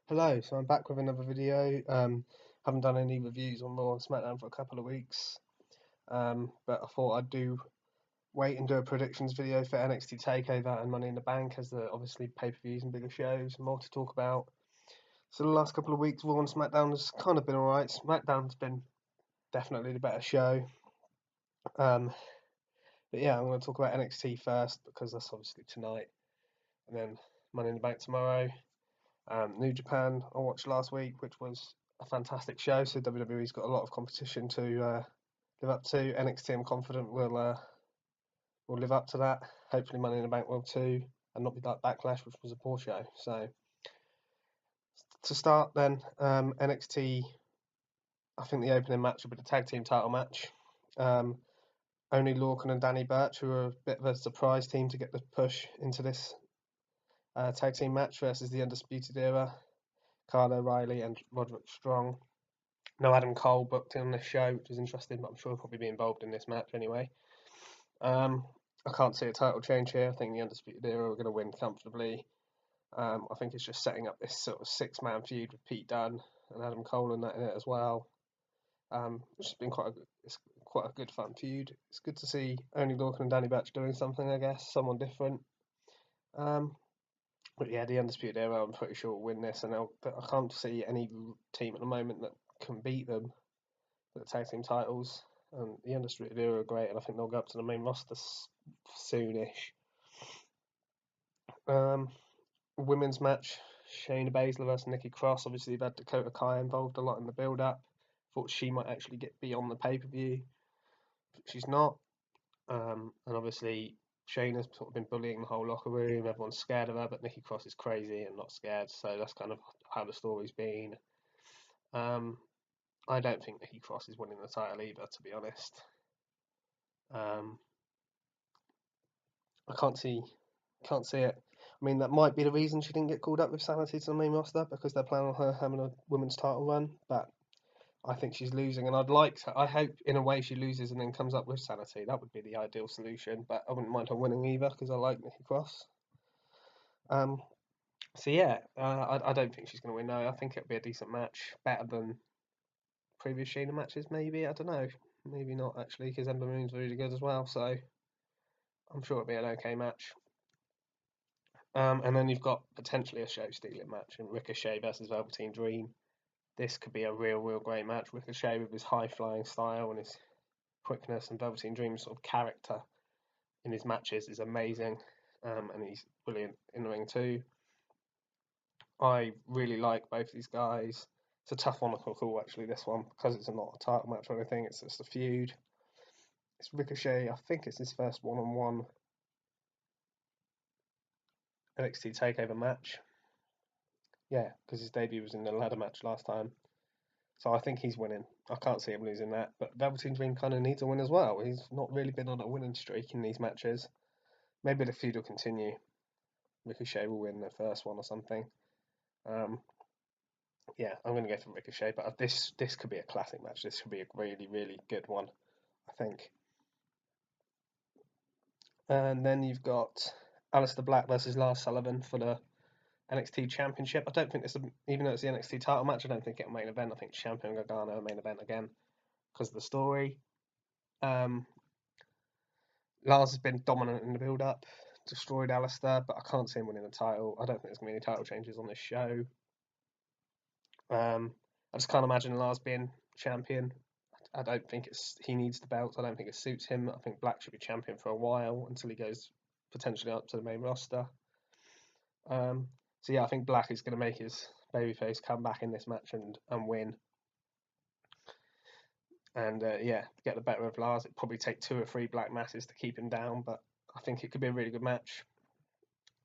Hello, so I'm back with another video. Haven't done any reviews on Raw and SmackDown for a couple of weeks, but I thought I'd wait and do a predictions video for NXT Takeover and Money in the Bank, as they're obviously pay-per-views and bigger shows, more to talk about. So the last couple of weeks, Raw and SmackDown has kind of been alright. SmackDown's been definitely the better show. Um, but yeah, I'm going to talk about NXT first because that's obviously tonight, and then Money in the Bank tomorrow. New Japan I watched last week, which was a fantastic show. So WWE's got a lot of competition to live up to. NXT, I'm confident will live up to that. Hopefully, Money in the Bank will too, and not be like Backlash, which was a poor show. So to start, then NXT, I think the opening match will be the tag team title match. Only Lorcan and Danny Burch, who are a bit of a surprise team to get the push into this tag team match versus the Undisputed Era, Kyle O'Reilly and Roderick Strong. No Adam Cole booked in on this show, which is interesting, but I'm sure he'll probably be involved in this match anyway. I can't see a title change here. I think the Undisputed Era are going to win comfortably. I think it's just setting up this sort of six-man feud with Pete Dunne and Adam Cole and that in it as well. Which has been it's quite a good fun feud. It's good to see Only Lorcan and Danny Burch doing something, I guess, someone different. But yeah, the Undisputed Era, I'm pretty sure will win this, and I can't see any team at the moment that can beat them for the tag team titles. And the Undisputed Era are great, and I think they'll go up to the main roster soonish. Women's match: Shayna Baszler versus Nikki Cross. Obviously, you've had Dakota Kai involved a lot in the build-up. Thought she might actually be on the pay-per-view, but she's not. And obviously, Shayna's sort of been bullying the whole locker room. Everyone's scared of her, but Nikki Cross is crazy and not scared. So that's kind of how the story's been. I don't think Nikki Cross is winning the title either, to be honest. Um, I can't see it. I mean, that might be the reason she didn't get called up with Sanity to the main roster, because they're planning on her having a women's title run. But I think she's losing, and I hope in a way she loses and then comes up with Sanity. That would be the ideal solution. But I wouldn't mind her winning either, because I like Nikki Cross. So yeah, I don't think she's going to win. No, I think it'll be a decent match, better than previous Shayna matches. Maybe, I don't know. Maybe not actually, because Ember Moon's really good as well. So I'm sure it'll be an okay match. And then you've got potentially a show-stealing match in Ricochet versus Velveteen Dream. This could be a real great match. Ricochet with his high-flying style and his quickness, and Velveteen Dream's sort of character in his matches is amazing. And he's brilliant in the ring too. I really like both these guys. It's a tough one to call actually, this one, because it's not a title match or anything. It's just a feud. It's Ricochet. I think it's his first one-on-one NXT Takeover match. Yeah, because his debut was in the ladder match last time. So I think he's winning. I can't see him losing that. But Velveteen Dream kind of needs a win as well. He's not really been on a winning streak in these matches. Maybe the feud will continue. Ricochet will win the first one or something. Yeah, I'm going to go for Ricochet. But this could be a classic match. This could be a really good one, I think. And then you've got Aleister Black versus Lars Sullivan for the NXT Championship. I don't think even though it's the NXT title match, I don't think it'll main event. I think Ciampa and Gargano main event again because of the story. Lars has been dominant in the build-up, destroyed Aleister, but I can't see him winning the title. I don't think there's going to be any title changes on this show. I just can't imagine Lars being champion. I don't think he needs the belt. I don't think it suits him. I think Black should be champion for a while until he goes potentially up to the main roster. So yeah, I think Black is going to make his babyface come back in this match and win. And yeah, get the better of Lars. It'd probably take 2 or 3 Black masses to keep him down, but I think it could be a really good match.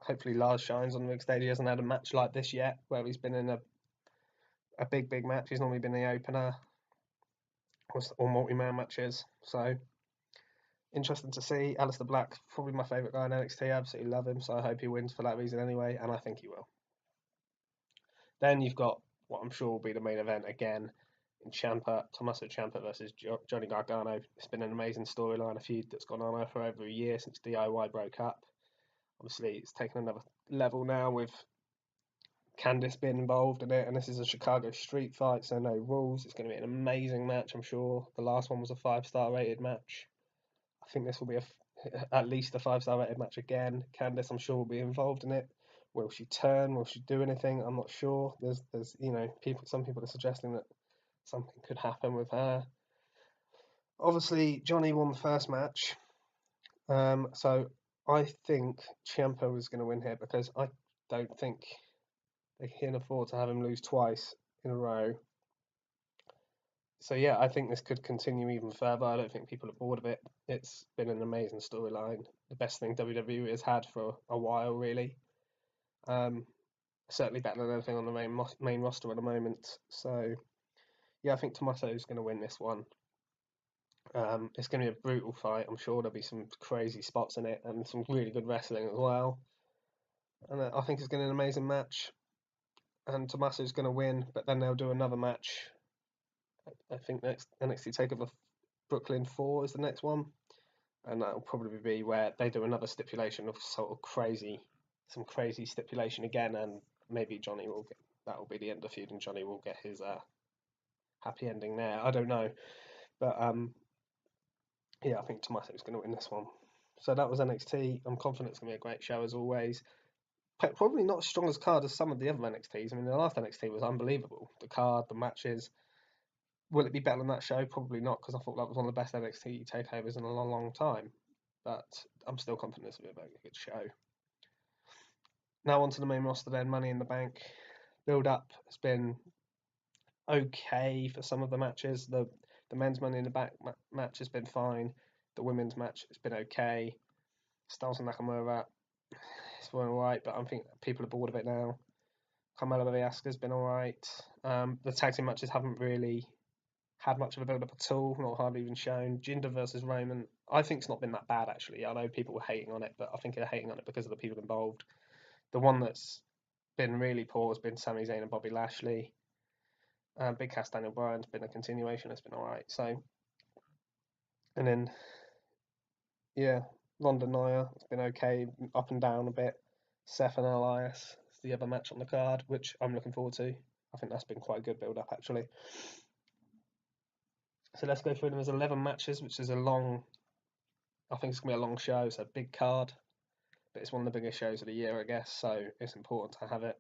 Hopefully Lars shines on the big stage. He hasn't had a match like this yet, where he's been in a big match. He's normally been the opener or multi-man matches. So interesting to see. Aleister Black, probably my favourite guy in NXT. I absolutely love him, so I hope he wins for that reason anyway, and I think he will. Then you've got what I'm sure will be the main event again in Tommaso Ciampa versus Johnny Gargano. It's been an amazing storyline, a feud that's gone on for over a year since DIY broke up. Obviously, it's taken another level now with Candice being involved in it, and this is a Chicago street fight, so no rules. It's going to be an amazing match, I'm sure. The last one was a 5-star rated match. I think this will be at least a 5-star rated match again. Candice, I'm sure, will be involved in it. Will she turn? Will she do anything? I'm not sure. There's some people are suggesting that something could happen with her. Obviously, Johnny won the first match, so I think Ciampa is going to win here because I don't think they can afford to have him lose twice in a row. So yeah, I think this could continue even further. I don't think people are bored of it. It's been an amazing storyline, the best thing WWE has had for a while, really. Certainly better than anything on the main roster at the moment. So yeah, I think Tommaso is going to win this one. It's going to be a brutal fight. I'm sure there'll be some crazy spots in it and some really good wrestling as well. And I think it's going to be an amazing match. And Tommaso's going to win, but then they'll do another match. I think next NXT Takeover Brooklyn 4 is the next one, and that'll probably be where they do another stipulation of some crazy stipulation again, and maybe Johnny will get that will be the end of the feud, and Johnny will get his happy ending there. I don't know, but yeah, I think Tommaso is going to win this one. So that was NXT. I'm confident it's going to be a great show as always. Probably not as strong as card as some of the other NXTs. I mean, the last NXT was unbelievable. The card, the matches. Will it be better than that show? Probably not, because I thought that was one of the best NXT takeovers in a long, long time. But I'm still confident this will be a very good show. Now on to the main roster then, Money in the Bank. Build up has been okay for some of the matches. The men's Money in the Bank match has been fine. The women's match has been okay. Styles and Nakamura, it's been alright, but I think people are bored of it now. Carmella Asuka's been alright. The tag team matches haven't really had much of a build up at all, not hardly even shown. Jinder versus Roman, I think it's not been that bad actually. I know people were hating on it, but I think they're hating on it because of the people involved. The one that's been really poor has been Sami Zayn and Bobby Lashley. Big Cass Daniel Bryan's been a continuation, it's been alright. So, and then, yeah, Ronda Nia, it's been okay, up and down a bit. Seth and Elias is the other match on the card, which I'm looking forward to. I think that's been quite a good build up actually. So let's go through them as 11 matches, which is I think it's going to be a long show, so a big card, but it's one of the biggest shows of the year, I guess, so it's important to have it.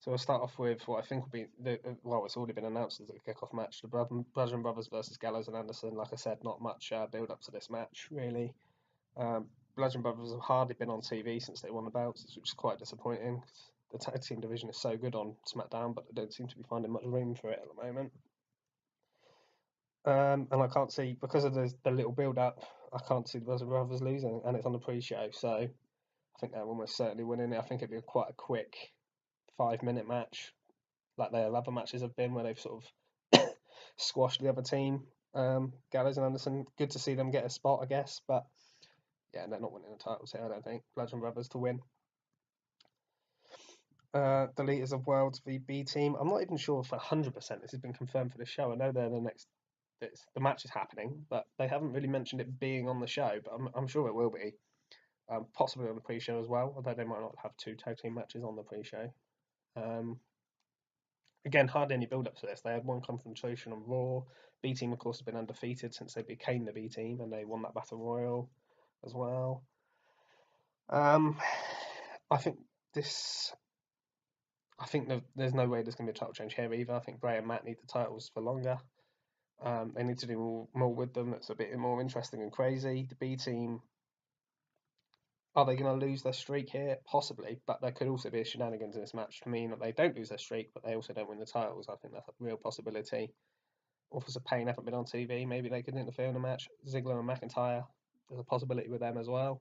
So we'll start off with what I think will be, it's already been announced as a kickoff match, the Bludgeon Brothers versus Gallows and Anderson. Like I said, not much build up to this match, really. Bludgeon Brothers have hardly been on TV since they won the belts, which is quite disappointing. The tag team division is so good on SmackDown, but they don't seem to be finding much room for it at the moment. And I can't see, because of the little build up, I can't see the Bludgeon Brothers losing, and it's on the pre-show, so I think they're almost certainly winning it. I think it'd be quite a quick 5-minute match, like their other matches have been, where they've sort of squashed the other team. Gallows and Anderson, good to see them get a spot, I guess, but yeah, they're not winning the titles here, I don't think. Bludgeon Brothers to win. The Leaders of Worlds v B Team. I'm not even sure for 100% this has been confirmed for the show. I know they're the match is happening, but they haven't really mentioned it being on the show, but I'm sure it will be. Possibly on the pre-show as well, although they might not have 2 tag team matches on the pre-show. Again, hardly any build-up to this. They had one confrontation on Raw. B Team, of course, have been undefeated since they became the B Team, and they won that Battle Royal as well. I think there's no way there's going to be a title change here either. I think Bray and Matt need the titles for longer. They need to do more with them. That's a bit more interesting and crazy. The B Team, are they going to lose their streak here? Possibly, but there could also be a shenanigans in this match to mean that they don't lose their streak, but they also don't win the titles. I think that's a real possibility. Authors of Pain haven't been on TV. Maybe they could interfere in the match. Ziggler and McIntyre, there's a possibility with them as well.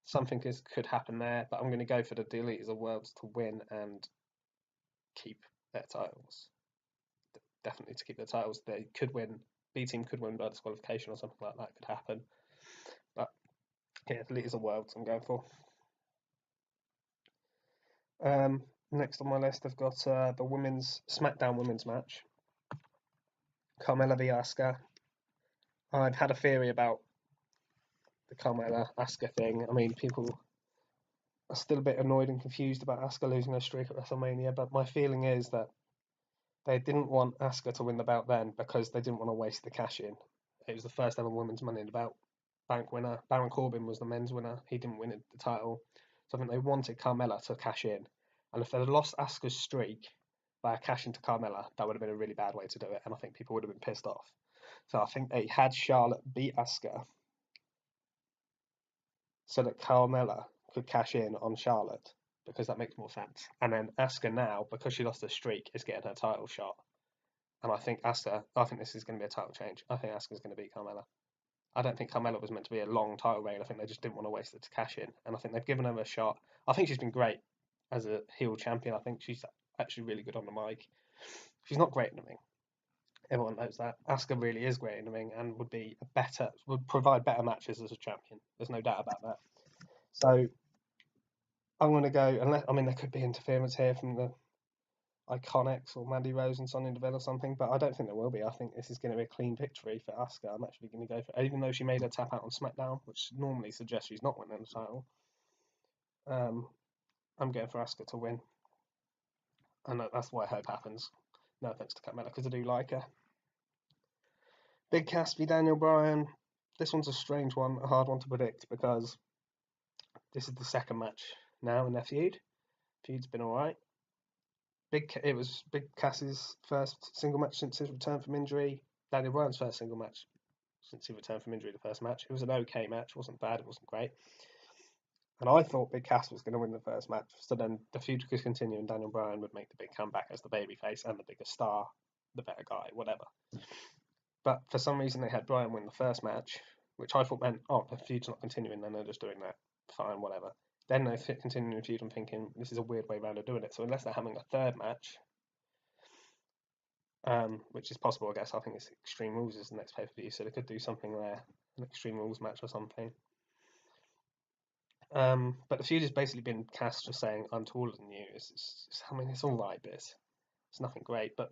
Something could happen there, but I'm going to go for the Leaders of Worlds to win and keep their titles. Definitely to keep their titles. They could win. B Team could win by disqualification or something like that could happen. But yeah, the Leaders of Worlds I'm going for. Next on my list, I've got the SmackDown women's match. Carmella v Asuka. I've had a theory about the Carmella Asuka thing. I mean, people still a bit annoyed and confused about Asuka losing her streak at WrestleMania, but my feeling is that they didn't want Asuka to win the belt then because they didn't want to waste the cash in. It was the first ever women's Money in the Belt bank winner. Baron Corbin was the men's winner. He didn't win the title. So I think they wanted Carmella to cash in. And if they'd lost Asuka's streak by a cash into Carmella, that would have been a really bad way to do it. And I think people would have been pissed off. So I think they had Charlotte beat Asuka so that Carmella could cash in on Charlotte because that makes more sense. And then Asuka now, because she lost her streak, is getting her title shot. And I think this is going to be a title change. I think Asuka's going to beat Carmella. I don't think Carmella was meant to be a long title reign. I think they just didn't want to waste it to cash in. And I think they've given her a shot. I think she's been great as a heel champion. I think she's actually really good on the mic. She's not great in the ring. Everyone knows that. Asuka really is great in the ring and would provide better matches as a champion. There's no doubt about that. So I'm going to go, there could be interference here from the Iconics or Mandy Rose and Sonya Deville or something, but I don't think there will be. I think this is going to be a clean victory for Asuka. I'm actually going to go for, even though she made her tap out on SmackDown, which normally suggests she's not winning the title. I'm going for Asuka to win, and that's what I hope happens. No offense to Carmella, because I do like her. Big Cass v Daniel Bryan. This one's a strange one, a hard one to predict because this is the second match now in their feud. Feud's been alright. It was Big Cass's first single match since his return from injury. Daniel Bryan's first single match since he returned from injury. The first match. It was an okay match. It wasn't bad. It wasn't great. And I thought Big Cass was going to win the first match. So then the feud could continue, and Daniel Bryan would make the big comeback as the babyface and the bigger star, the better guy, whatever. But for some reason, they had Bryan win the first match, which I thought meant, the feud's not continuing. Then they're just doing that. Fine, whatever. Then they continue the feud. I'm thinking this is a weird way around of doing it. So unless they're having a third match, which is possible, I guess. I think it's Extreme Rules is the next pay-per-view, so they could do something there, an Extreme Rules match or something. But the feud has basically been Cass just saying, "I'm taller than you." It's all right, but it's nothing great. But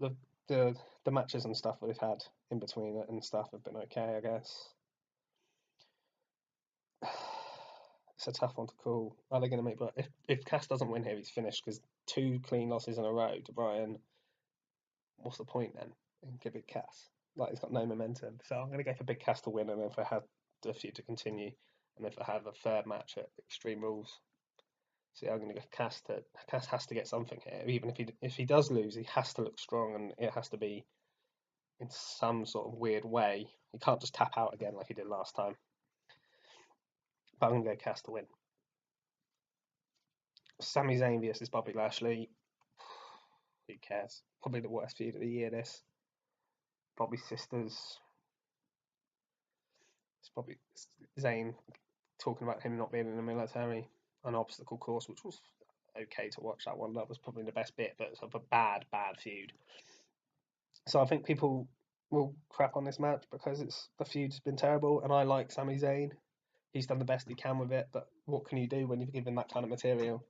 the matches and stuff that they've had in between it and stuff have been okay, I guess. It's a tough one to call. Are they going to make? But if Cass doesn't win here, he's finished because 2 clean losses in a row to Bryan. What's the point then? Give it Cass. He's got no momentum. So I'm going to go for Big Cass to win, and then if I have the feud to continue, and if I have a third match at Extreme Rules. So I'm going to go for Cass. Cass has to get something here. Even if he does lose, he has to look strong, and it has to be in some sort of weird way. He can't just tap out again like he did last time. But I'm going to go Cass to win. Sami Zayn versus Bobby Lashley. Who cares? Probably the worst feud of the year, this. Bobby's sisters. It's probably Zayn talking about him not being in the military, an obstacle course, which was okay to watch that one. That was probably the best bit, but it's a bad feud. So I think people will crap on this match because the feud's been terrible, and I like Sami Zayn. He's done the best he can with it, but what can you do when you're given that kind of material?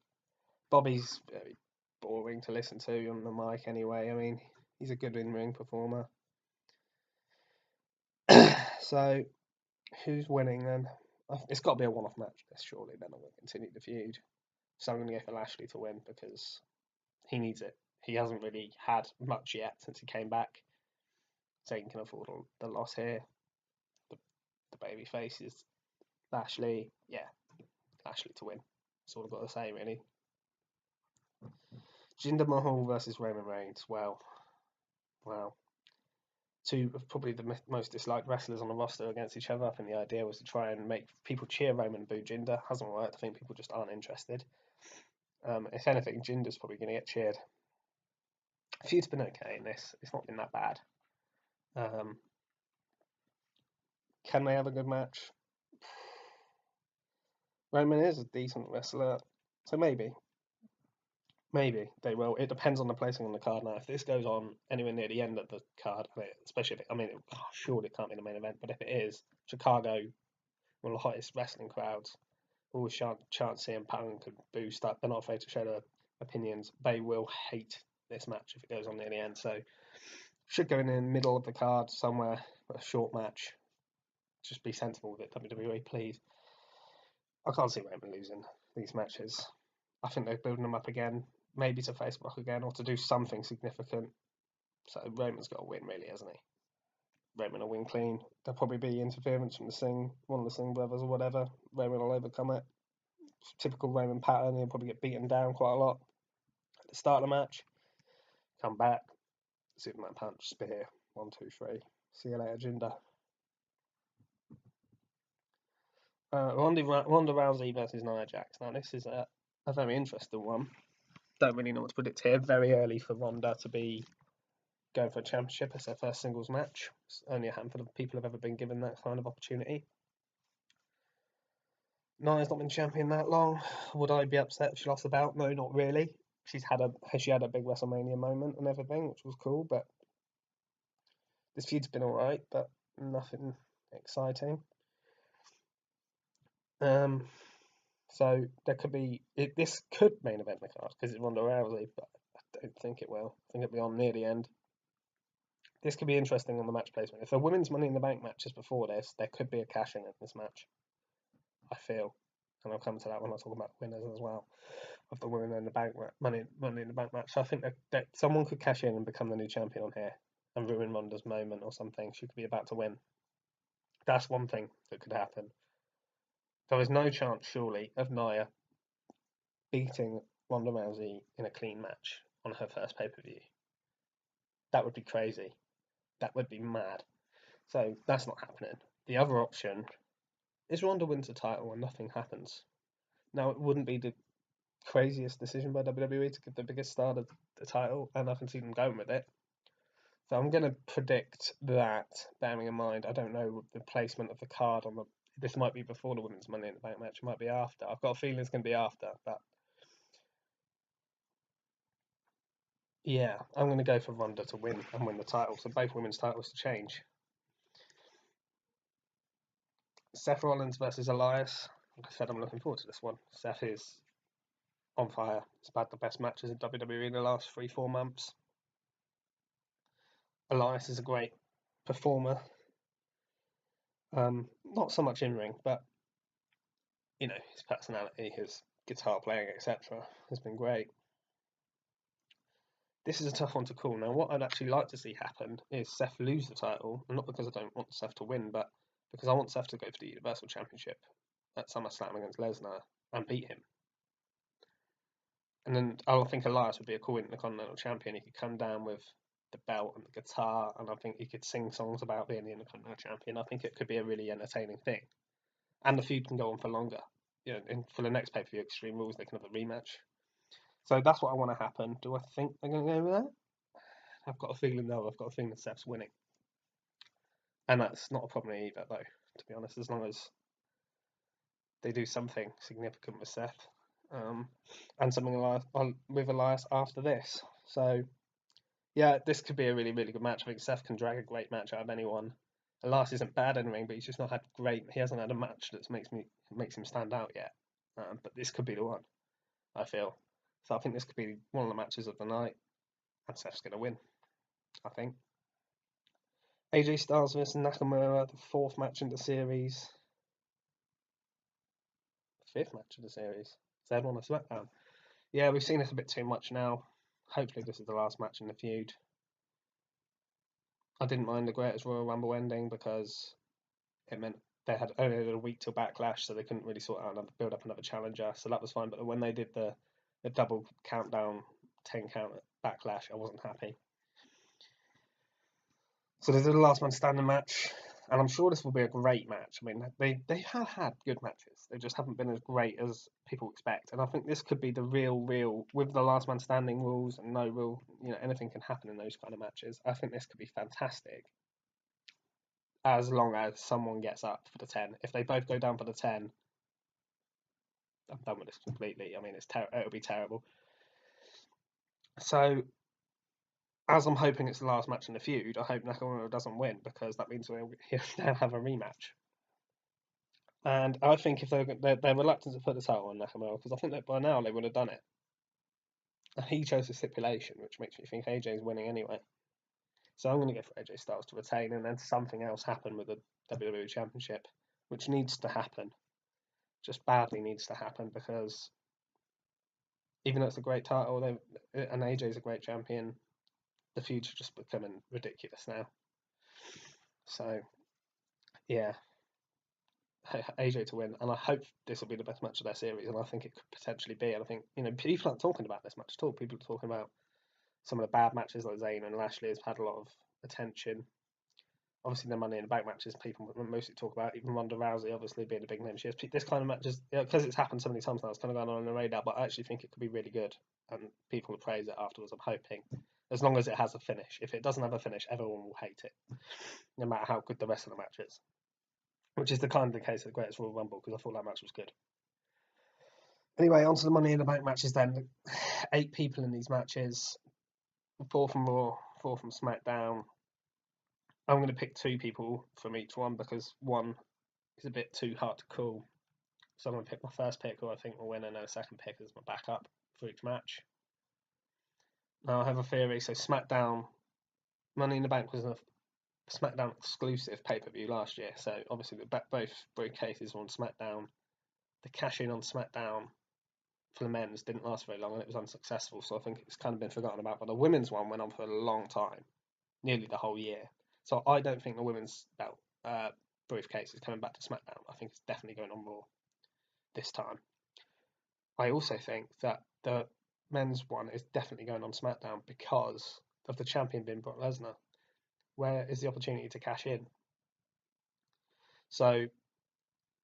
Bobby's very boring to listen to on the mic anyway. He's a good in-ring performer. So, who's winning then? It's got to be a one-off match, surely. Then I'm going to continue the feud. So I'm going to go for Lashley to win because he needs it. He hasn't really had much yet since he came back. Zayn can afford the loss here. The baby face is Lashley. Yeah, Lashley to win. That's all I've got to say, really. Jinder Mahal versus Roman Reigns. Wow. 2 of probably the most disliked wrestlers on the roster against each other. I think the idea was to try and make people cheer Roman and boo Jinder. Hasn't worked. I think people just aren't interested. If anything, Jinder's probably going to get cheered. Feud's been okay in this. It's not been that bad. Can they have a good match? Roman is a decent wrestler, so maybe they will. It depends on the placing on the card now. If this goes on anywhere near the end of the card, especially surely it can't be the main event, but if it is, Chicago, one of the hottest wrestling crowds, always chant CM Punk and boo stuff. They're not afraid to show their opinions. They will hate this match if it goes on near the end. So should go in the middle of the card somewhere, a short match. Just be sensible with it, WWE, please. I can't see Roman losing these matches. I think they're building them up again, maybe to face Brock again or to do something significant. So Roman's got to win, really, hasn't he? Roman will win clean. There'll probably be interference from one of the Singh brothers or whatever. Roman will overcome it. Typical Roman pattern. He'll probably get beaten down quite a lot at the start of the match. Come back. Superman punch, spear. 1, 2, 3. See you later, Jinder. Ronda Rousey versus Nia Jax. Now, this is a very interesting one. Don't really know what to predict here. Very early for Ronda to be going for a championship. It's her first singles match. Only a handful of people have ever been given that kind of opportunity. Nia's not been champion that long. Would I be upset if she lost the belt? No, not really. She had a big WrestleMania moment and everything, which was cool. But this feud's been alright, but nothing exciting. So there could be this could main event the card because it's Ronda Rousey, but I don't think it will. I think it'll be on near the end. This could be interesting on the match placement. If the women's Money in the Bank matches before this, there could be a cash in this match. I feel, and I'll come to that when I talk about winners as well of the Women in the Bank Money in the Bank match. So I think that someone could cash in and become the new champion on here and ruin Ronda's moment or something. She could be about to win. That's one thing that could happen. There is no chance, surely, of Nia beating Ronda Rousey in a clean match on her first pay-per-view. That would be crazy. That would be mad. So that's not happening. The other option is Ronda wins the title and nothing happens. Now, it wouldn't be the craziest decision by WWE to give the biggest star the title, and I can see them going with it. So I'm going to predict that, bearing in mind, I don't know the placement of the card on the. This might be before the Women's Money in the Bank match. It might be after. I've got a feeling it's going to be after, but yeah, I'm going to go for Ronda to win and win the title. So both women's titles to change. Seth Rollins versus Elias. Like I said, I'm looking forward to this one. Seth is on fire. He's had the best matches in WWE in the last 3-4 months. Elias is a great performer. Not so much in ring, but his personality, his guitar playing, etc., has been great. This is a tough one to call. Now, what I'd actually like to see happen is Seth lose the title, and not because I don't want Seth to win, but because I want Seth to go for the Universal Championship at SummerSlam against Lesnar and beat him. And then I think Elias would be a cool Intercontinental Champion. He could come down with the belt and the guitar, and I think he could sing songs about being the Intercontinental Champion. I think it could be a really entertaining thing. And the feud can go on for longer. And for the next pay-per-view Extreme Rules, they can have a rematch. So that's what I want to happen. Do I think they're going to go with that? I've got a feeling though. I've got a feeling that Seth's winning. And that's not a problem either, though, to be honest, as long as they do something significant with Seth. And something with Elias after this. So, yeah, this could be a really, really good match. I think Seth can drag a great match out of anyone. Elias isn't bad in the ring, but he's just not had he hasn't had a match that makes him stand out yet. But this could be the one, I feel. So I think this could be one of the matches of the night, and Seth's going to win, I think. AJ Styles versus Nakamura, the 4th match in the series. 5th match of the series. 3rd one of SmackDown. Yeah, we've seen this a bit too much now. Hopefully this is the last match in the feud. I didn't mind the Greatest Royal Rumble ending because it meant they had only a week till Backlash, so they couldn't really sort out build up another challenger. So that was fine. But when they did the double countdown 10 count at Backlash, I wasn't happy. So they did the last man standing match, and I'm sure this will be a great match. I mean, they have had good matches. They just haven't been as great as people expect. And I think this could be the real with the last man standing rules and no rule. Anything can happen in those kind of matches. I think this could be fantastic, as long as someone gets up for the 10. If they both go down for the 10, I'm done with this completely. I mean, it'll be terrible. So, as I'm hoping it's the last match in the feud, I hope Nakamura doesn't win because that means he'll now have a rematch. And I think if they're reluctant to put the title on Nakamura because I think that by now they would have done it. And he chose the stipulation, which makes me think AJ is winning anyway. So I'm going to go for AJ Styles to retain, and then something else happen with the WWE Championship, which needs to happen. Just badly needs to happen because even though it's a great title, and AJ's a great champion, the feud's just becoming ridiculous now. So yeah, AJ to win, and I hope this will be the best match of their series, and I think it could potentially be. And I think people aren't talking about this match at all. People are talking about some of the bad matches like Zayn and Lashley has had a lot of attention. Obviously, the Money in the Bank matches people mostly talk about. Even Ronda Rousey, obviously being a big name, she has this kind of matches because it's happened so many times now. It's kind of gone on the radar, but I actually think it could be really good, and people will praise it afterwards. I'm hoping, as long as it has a finish. If it doesn't have a finish, everyone will hate it, no matter how good the rest of the match is. Which is the kind of the case of the Greatest Royal Rumble because I thought that match was good. Anyway, on to the Money in the Bank matches then. 8 people in these matches, 4 from Raw, 4 from SmackDown. I'm going to pick 2 people from each one because one is a bit too hard to call. So I'm going to pick my first pick, who I think will win, and then a second pick as my backup for each match. Now I have a theory. So SmackDown, Money in the Bank was a SmackDown exclusive pay-per-view last year. So obviously both briefcases were on SmackDown. The cash in on SmackDown for the men's didn't last very long and it was unsuccessful, so I think it's kind of been forgotten about. But the women's one went on for a long time, nearly the whole year. So I don't think the women's belt briefcase is coming back to SmackDown. I think it's definitely going on Raw this time. I also think that the men's one is definitely going on SmackDown because of the champion being Brock Lesnar. Where is the opportunity to cash in? So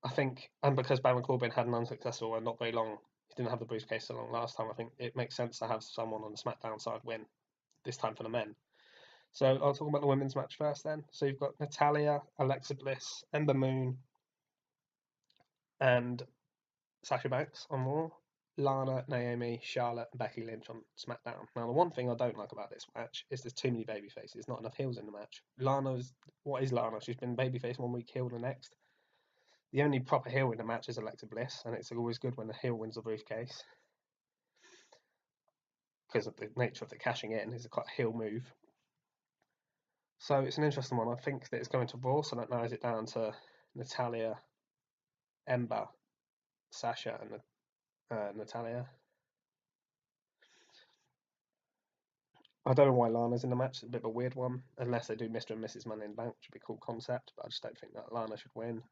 I think, and because Baron Corbin had an unsuccessful and not very long, he didn't have the briefcase so long last time, I think it makes sense to have someone on the SmackDown side win, this time for the men. So I'll talk about the women's match first then. So you've got Natalya, Alexa Bliss, Ember Moon, and Sasha Banks on Raw, Lana, Naomi, Charlotte, and Becky Lynch on SmackDown. Now, the one thing I don't like about this match is there's too many baby faces, not enough heels in the match. What is Lana? She's been babyface one week, heel the next. The only proper heel in the match is Alexa Bliss, and it's always good when the heel wins the briefcase because of the nature of the cashing in. It's quite a heel move. So it's an interesting one. I think that it's going to Raw, so that narrows it down to Natalya, Ember, Sasha, and Natalya. I don't know why Lana's in the match. It's a bit of a weird one, unless they do Mr. and Mrs. Money in the Bank, which would be a cool concept, but I just don't think that Lana should win.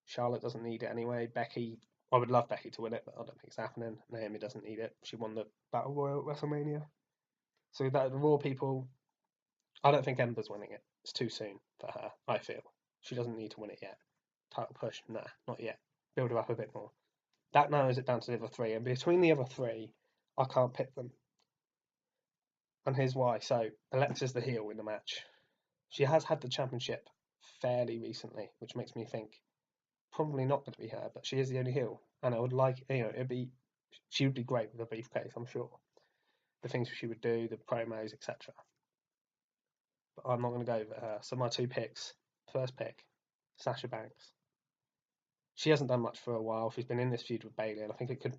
Charlotte doesn't need it anyway. Becky, I would love Becky to win it, but I don't think it's happening. Naomi doesn't need it. She won the Battle Royal at WrestleMania. So that the Raw people, I don't think Ember's winning it. It's too soon for her, I feel. She doesn't need to win it yet. Title push, nah, not yet. Build her up a bit more. That narrows it down to the other 3, and between the other 3, I can't pick them. And here's why. So Alexa's the heel in the match. She has had the championship fairly recently, which makes me think probably not going to be her, but she is the only heel, and I would like, she would be great with a briefcase, I'm sure. The things she would do, the promos, etc. But I'm not going to go with her. So my 2 picks. First pick, Sasha Banks. She hasn't done much for a while. She's been in this feud with Bayley, and I think it could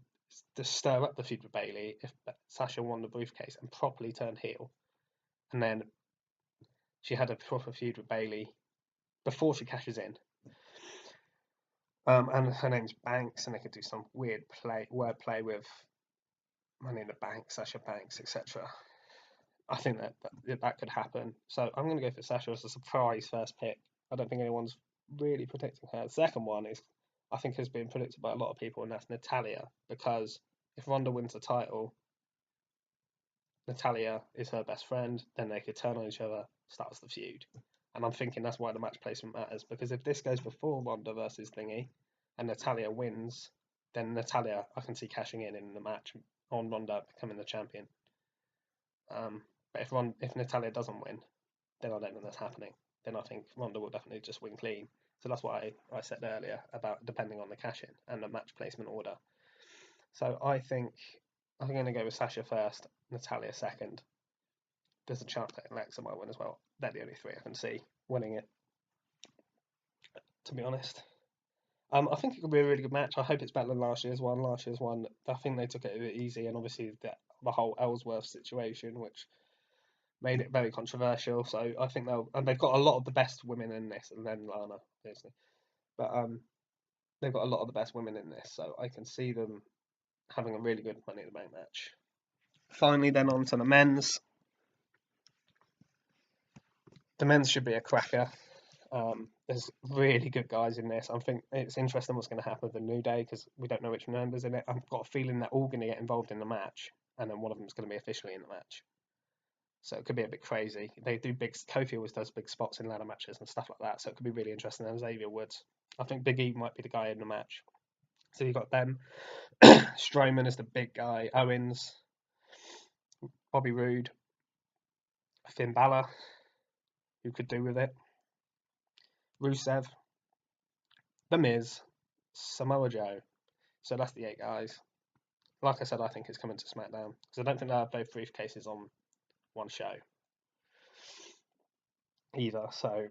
stir up the feud with Bayley if Sasha won the briefcase and properly turned heel, and then she had a proper feud with Bayley before she cashes in. And her name's Banks, and they could do some weird wordplay with Money in the Bank, Sasha Banks, etc. I think that could happen. So I'm going to go for Sasha as a surprise first pick. I don't think anyone's really predicting her. The second one is, I think, has been predicted by a lot of people, and that's Natalya, because if Ronda wins the title, Natalya is her best friend, then they could turn on each other, starts the feud. And I'm thinking that's why the match placement matters, because if this goes before Ronda versus Thingy, and Natalya wins, then Natalya, I can see cashing in the match on Ronda becoming the champion. But if Natalya doesn't win, then I don't think that's happening. Then I think Ronda will definitely just win clean. So that's why I said earlier about depending on the cash in and the match placement order. So I think I'm going to go with Sasha first, Natalya second. There's a chance that Alexa might win as well. They're the only 3 I can see winning it, to be honest. I think it could be a really good match. I hope it's better than last year's one. Last year's one, I think they took it a bit easy, and obviously the whole Ellsworth situation, which made it very controversial. So I think they've got a lot of the best women in this, and then Lana, obviously. But they've got a lot of the best women in this, so I can see them having a really good Money in the Bank match. Finally, then on to the men's. The men's should be a cracker. There's really good guys in this. I think it's interesting what's going to happen with the New Day because we don't know which members in it. I've got a feeling they're all going to get involved in the match, and then one of them is going to be officially in the match. So it could be a bit crazy. They do big. Kofi always does big spots in ladder matches and stuff like that. So it could be really interesting. And Xavier Woods, I think Big E might be the guy in the match. So you've got them. Strowman is the big guy. Owens, Bobby Roode, Finn Balor, who could do with it. Rusev, The Miz, Samoa Joe. So that's the 8 guys. Like I said, I think it's coming to SmackDown because I don't think they'll have both briefcases on one show either. So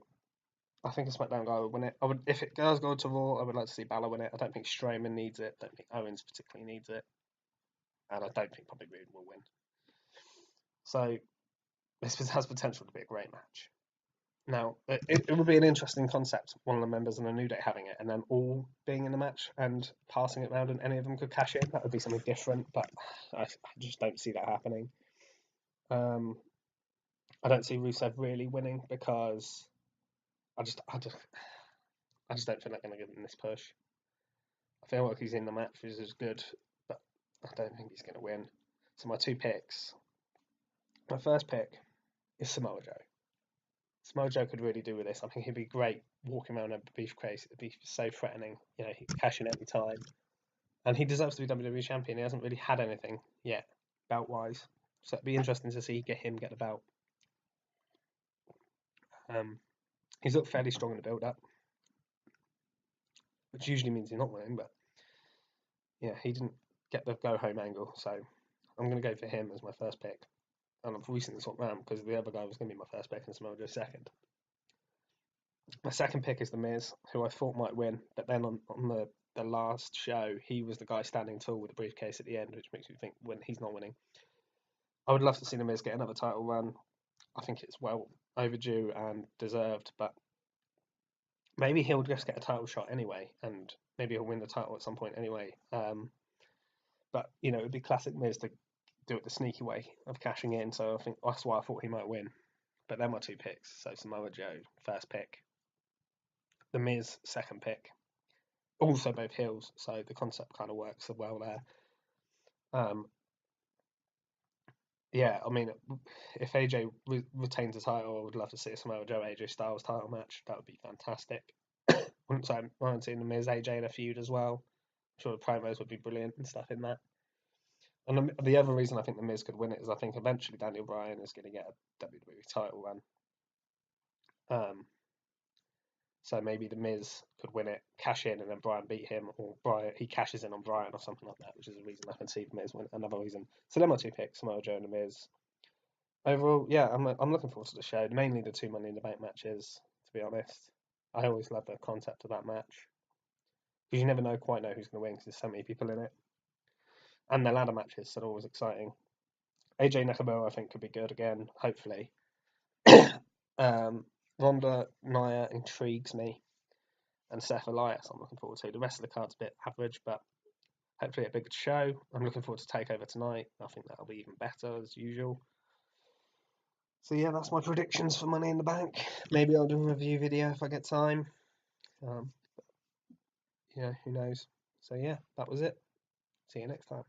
I think a SmackDown guy would win it. If it does go to Raw, I would like to see Balor win it. I don't think Strowman needs it. I don't think Owens particularly needs it, and I don't think Bobby Roode will win. So this has potential to be a great match. Now, it would be an interesting concept, one of the members in the New Day having it, and then all being in the match and passing it around, and any of them could cash in. That would be something different, but I just don't see that happening. I don't see Rusev really winning because I just don't think they're going to give him this push. I feel like he's in the match, which is good, but I don't think he's going to win. So my 2 picks. My first pick is Samoa Joe. Samoa Joe could really do with this. I think he'd be great walking around a briefcase. It'd be so threatening. You know, he'd cash in every time. And he deserves to be WWE champion. He hasn't really had anything yet, belt-wise. So it'd be interesting to see him get the belt. He's looked fairly strong in the build-up, which usually means he's not winning, but yeah, he didn't get the go-home angle. So I'm going to go for him as my first pick. And I've recently swapped around because the other guy was going to be my first pick and Samoa Joe second. My second pick is The Miz, who I thought might win, but then on the last show, he was the guy standing tall with the briefcase at the end, which makes me think when he's not winning. I would love to see The Miz get another title run. I think it's well overdue and deserved, but maybe he'll just get a title shot anyway, and maybe he'll win the title at some point anyway. But you know, it would be classic Miz to do it the sneaky way of cashing in. So I think that's why I thought he might win. But they're my 2 picks. So Samoa Joe, first pick. The Miz, second pick. Also both heels, so the concept kind of works well there. Yeah, I mean, if AJ retains the title, I would love to see a Samoa Joe AJ Styles title match. That would be fantastic. So I want to see the Miz AJ in a feud as well. I'm sure the promos would be brilliant and stuff in that. And the other reason I think the Miz could win it is I think eventually Daniel Bryan is going to get a WWE title run. So maybe the Miz could win it, cash in, and then Bryan beat him, or he cashes in on Bryan or something like that, which is a reason I can see the Miz win. Another reason. So they're my 2 picks: Samoa Joe and the Miz. Overall, yeah, I'm looking forward to the show. Mainly the 2 Money in the Bank matches, to be honest. I always love the concept of that match because you never quite know who's going to win because there's so many people in it. And the ladder matches are always exciting. AJ Nakamura, I think, could be good again, hopefully. Ronda Nia intrigues me, and Seth Elias I'm looking forward to. The rest of the card's a bit average, but hopefully a big show. I'm looking forward to TakeOver tonight. I think that'll be even better as usual. So yeah, that's my predictions for Money in the Bank. Maybe I'll do a review video if I get time. Yeah, who knows? So yeah, that was it. See you next time.